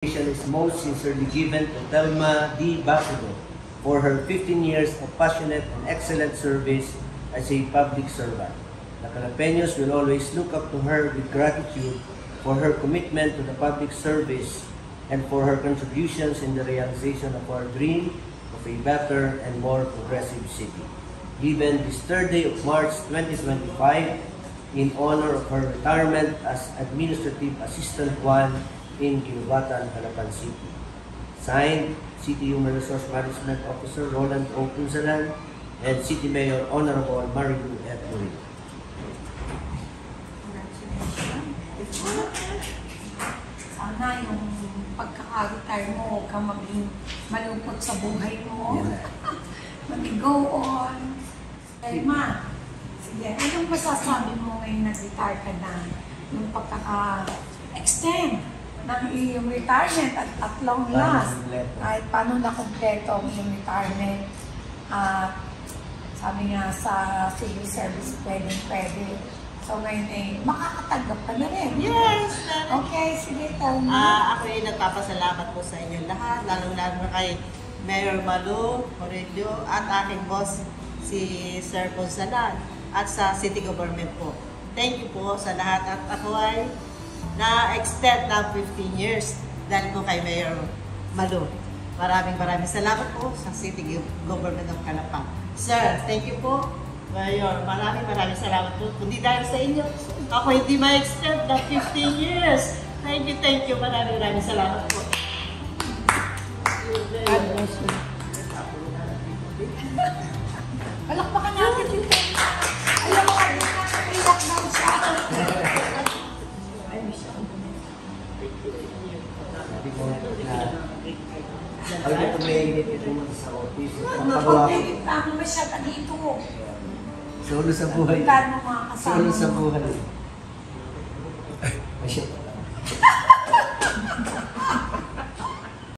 Is most sincerely given to Thelma D. Basido for her 15 years of passionate and excellent service as a public servant. The Calapeños will always look up to her with gratitude for her commitment to the public service and for her contributions in the realization of our dream of a better and more progressive city. Given this third day of March 2025 in honor of her retirement as Administrative Assistant 1 in Ginubatan, Calapan City. Signed, City Human Resource Management Officer Roland O. Punzalan and City Mayor Honorable Marilu F. Murillo. Sana yung pagkaka-retire mo, huwag kang maging malungkot sa buhay mo. Mag-go on. Thelma, sige, anong masasabi mo ngayon nag-retire ka na? Yung pagkaka-extend ng iyong retirement at long last. Kahit paano na-kompleto ang iyong retirement. Sabi nga sa civil service, pwede. So ngayon eh, makakatanggap ka na rin. Yes! Okay, sige, Thelma. Ako ay nagpapasalamat po sa inyo lahat, lalong-lalo na kay Mayor Malu Murillo at aking boss, si Sir Punzalan, at sa City Government po. Thank you po sa lahat at ako ay na-extend ng 15 years dahil po kay Mayor Malu. Maraming salamat po sa City Government of Calapan. Sir, thank you po. Mayor, maraming salamat po. Kundi dahil sa inyo, ako hindi ma-extend ng 15 years. Thank you. Maraming salamat po. God bless you. Palakpakan natin dito. Alam mo, lockdown siya. Ay, ito may pumunta sa office. Napag-edit na ako masyada dito. Solo sa buhay. Kung gaano mga kasama Solo sa buhay.